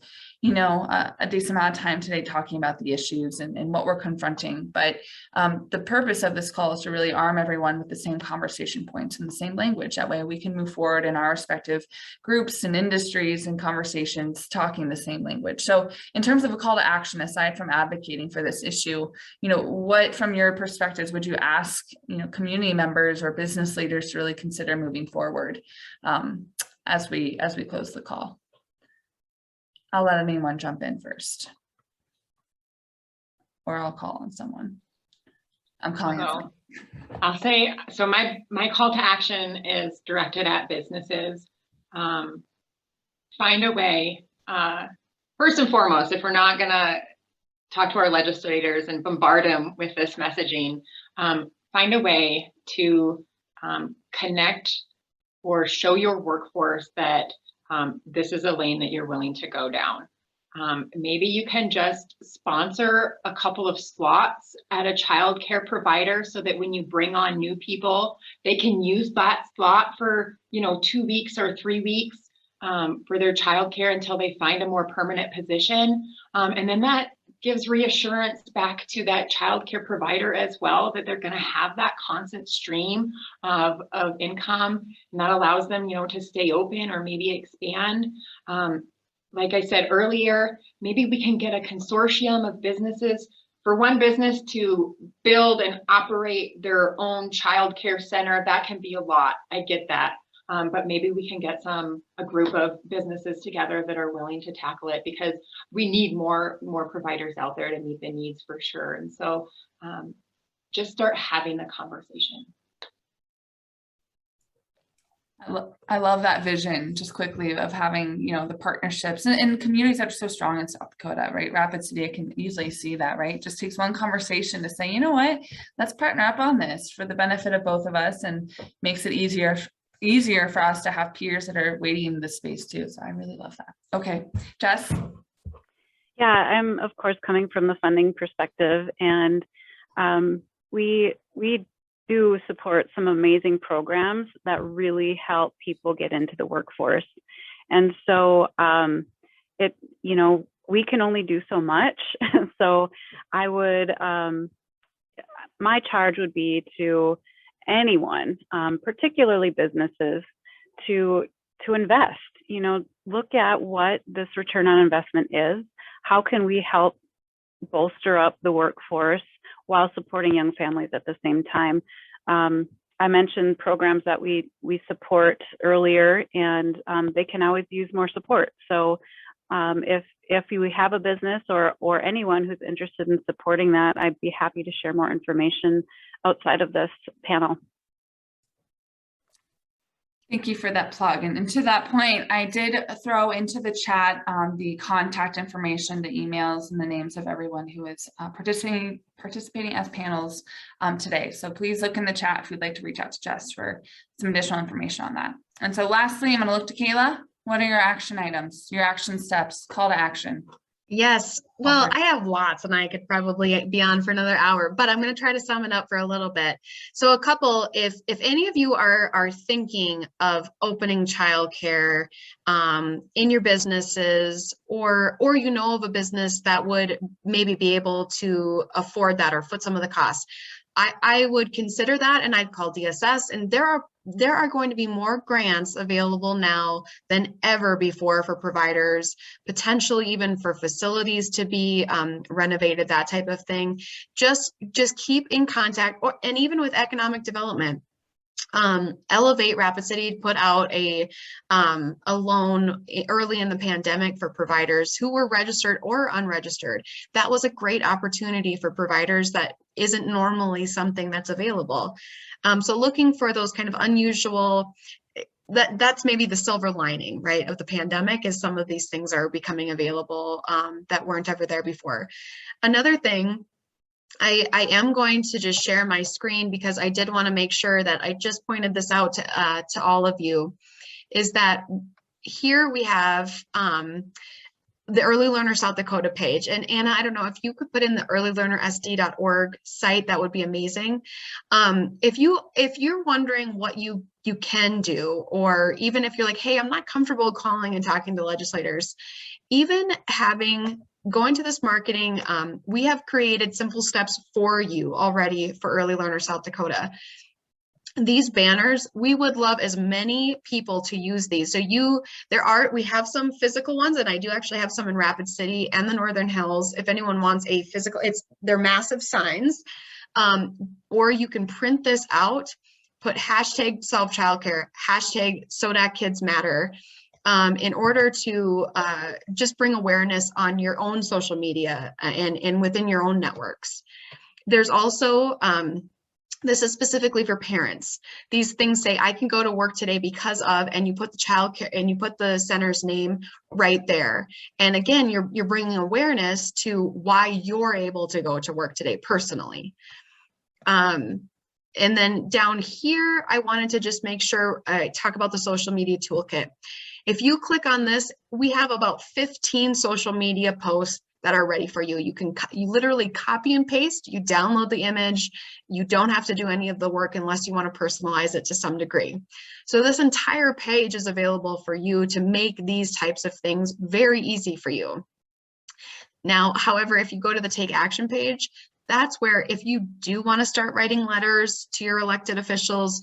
a decent amount of time today talking about the issues and what we're confronting. But the purpose of this call is to really arm everyone with the same conversation points and the same language. That way we can move forward in our respective groups and industries and conversations talking the same language. So in terms of a call to action, aside from advocating for this issue, what from your perspectives would you ask, community members or business leaders to really consider moving forward as we close the call? I'll let anyone jump in first, or I'll call on someone. I'm calling on. I'll say, so my call to action is directed at businesses. Find a way, first and foremost, if we're not gonna talk to our legislators and bombard them with this messaging, find a way to connect or show your workforce that this is a lane that you're willing to go down. Maybe you can just sponsor a couple of slots at a childcare provider so that when you bring on new people, they can use that slot for 2 weeks or 3 weeks for their childcare until they find a more permanent position. And then that gives reassurance back to that childcare provider as well, that they're going to have that constant stream of income, and that allows them, to stay open or maybe expand. Like I said earlier, maybe we can get a consortium of businesses, for one business to build and operate their own childcare center. That can be a lot. I get that. But maybe we can get a group of businesses together that are willing to tackle it, because we need more providers out there to meet the needs for sure. And so just start having the conversation. I love that vision, just quickly, of having, the partnerships and communities that are so strong in South Dakota, right? Rapid City, I can easily see that, right? It just takes one conversation to say, what, let's partner up on this for the benefit of both of us, and makes it easier for us to have peers that are waiting in this space too. So I really love that. Okay, Jess? Yeah, I'm of course coming from the funding perspective, and we do support some amazing programs that really help people get into the workforce. And so we can only do so much. So I would, my charge would be to anyone, particularly businesses, to invest. Look at what this return on investment is. How can we help bolster up the workforce while supporting young families at the same time? I mentioned programs that we support earlier, and they can always use more support. So if you have a business or anyone who's interested in supporting that, I'd be happy to share more information outside of this panel. Thank you for that plug. And to that point, I did throw into the chat the contact information, the emails, and the names of everyone who is participating as panels today. So please look in the chat if you'd like to reach out to Jess for some additional information on that. And so lastly, I'm going to look to Kayla. What are your action items, your action steps, call to action? Yes, well, I have lots, and I could probably be on for another hour, but I'm going to try to sum it up for a little bit. So a couple, if any of you are thinking of opening childcare in your businesses, or of a business that would maybe be able to afford that or foot some of the costs, I would consider that, and I'd call DSS. And there are going to be more grants available now than ever before for providers, potentially even for facilities to be renovated, that type of thing. Just keep in contact, and even with economic development. Elevate Rapid City put out a loan early in the pandemic for providers who were registered or unregistered. That was a great opportunity for providers that isn't normally something that's available. So looking for those kind of unusual, that's maybe the silver lining, right, of the pandemic, is some of these things are becoming available that weren't ever there before. Another thing, I am going to just share my screen because I did want to make sure that I just pointed this out to all of you, is that here we have the Early Learner South Dakota page. And Anna, I don't know if you could put in the earlylearnersd.org site, that would be amazing. If you're wondering what you can do, or even if you're like, hey, I'm not comfortable calling and talking to legislators, even going to this marketing, we have created simple steps for you already for Early Learner South Dakota. These banners, we would love as many people to use these. So we have some physical ones, and I do actually have some in Rapid City and the Northern Hills. If anyone wants a physical, they're massive signs, or you can print this out, put hashtag solve childcare, hashtag SODAC Kids Matter, in order to just bring awareness on your own social media and within your own networks. There's also, this is specifically for parents. These things say, I can go to work today because of, and you put the childcare and you put the center's name right there. And again, you're bringing awareness to why you're able to go to work today personally. And then down here, I wanted to just make sure I talk about the social media toolkit. If you click on this, we have about 15 social media posts that are ready for you. You literally copy and paste, you download the image, you don't have to do any of the work unless you want to personalize it to some degree. So this entire page is available for you to make these types of things very easy for you. Now, however, if you go to the Take Action page, that's where if you do want to start writing letters to your elected officials,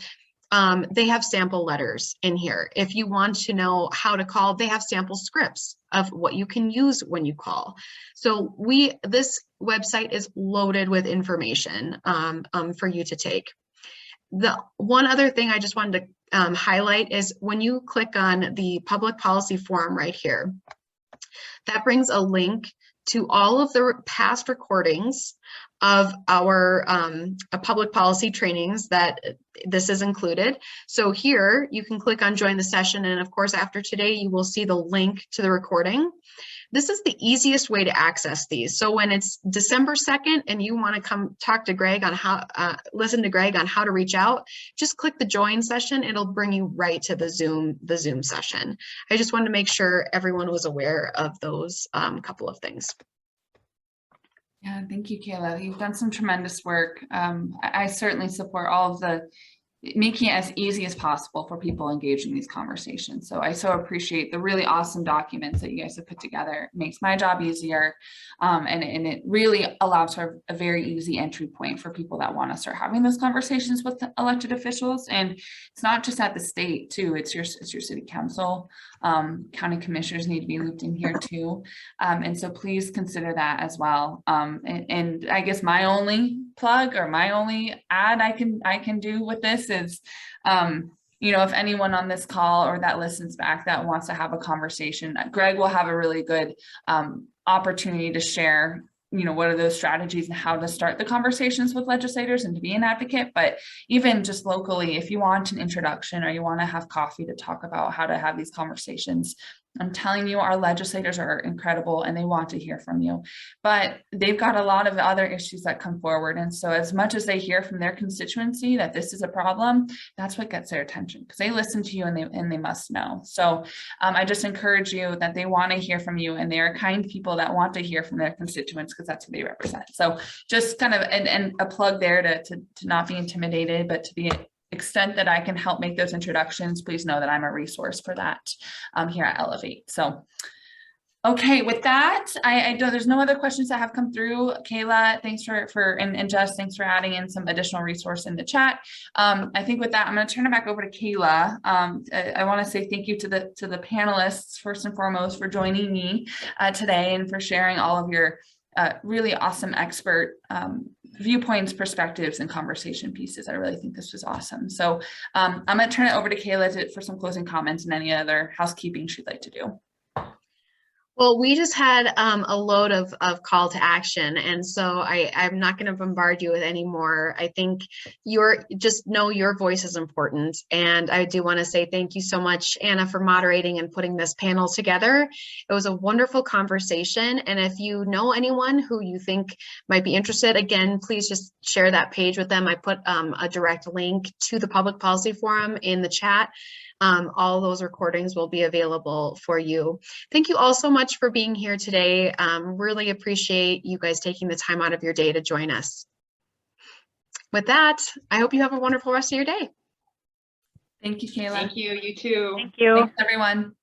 they have sample letters in here. If you want to know how to call, they have sample scripts of what you can use when you call. So this website is loaded with information for you to take. The one other thing I just wanted to highlight is when you click on the public policy forum right here, that brings a link to all of the past recordings of our public policy trainings that this is included. So here you can click on join the session, and of course after today you will see the link to the recording. This is the easiest way to access these. So when it's December 2nd and you want to come talk to Greg on how, listen to Greg on how to reach out, just click the join session. It'll bring you right to the Zoom session. I just wanted to make sure everyone was aware of those couple of things. Yeah, thank you, Kayla. You've done some tremendous work. I certainly support all of the making it as easy as possible for people engaged in these conversations. So I so appreciate the really awesome documents that you guys have put together. It makes my job easier, and it really allows for a very easy entry point for people that want to start having those conversations with elected officials. And it's not just at the state too, it's your city council. County commissioners need to be looped in here too. And so please consider that as well. And I guess my only plug or my only ad I can do with this is, you know, if anyone on this call or that listens back that wants to have a conversation, Greg will have a really good opportunity to share, you know, what are those strategies and how to start the conversations with legislators and to be an advocate. But even just locally, if you want an introduction or you want to have coffee to talk about how to have these conversations, I'm telling you, our legislators are incredible and they want to hear from you, but they've got a lot of other issues that come forward. And so as much as they hear from their constituency that this is a problem, that's what gets their attention because they listen to you and they must know. So I just encourage you that they want to hear from you and they are kind people that want to hear from their constituents because that's who they represent. So just kind of and a plug there to not be intimidated, but to be extent that I can help make those introductions, please know that I'm a resource for that here at Elevate. So, okay, with that, I don't, there's no other questions that have come through. Kayla, thanks and Jess, thanks for adding in some additional resource in the chat. I think with that, I'm going to turn it back over to Kayla. I want to say thank you to the panelists first and foremost for joining me today and for sharing all of your really awesome expert viewpoints, perspectives, and conversation pieces. I really think this was awesome. So I'm going to turn it over to Kayla for some closing comments and any other housekeeping she'd like to do. Well, we just had a load of call to action, and so I'm not going to bombard you with any more. I think just know your voice is important, and I do want to say thank you so much, Anna, for moderating and putting this panel together. It was a wonderful conversation, and if you know anyone who you think might be interested, again, please just share that page with them. I put a direct link to the Public Policy Forum in the chat. All those recordings will be available for you. Thank you all so much for being here today. Really appreciate you guys taking the time out of your day to join us. With that, I hope you have a wonderful rest of your day. Thank you, Kayla. Thank you, you too. Thank you. Thanks, everyone.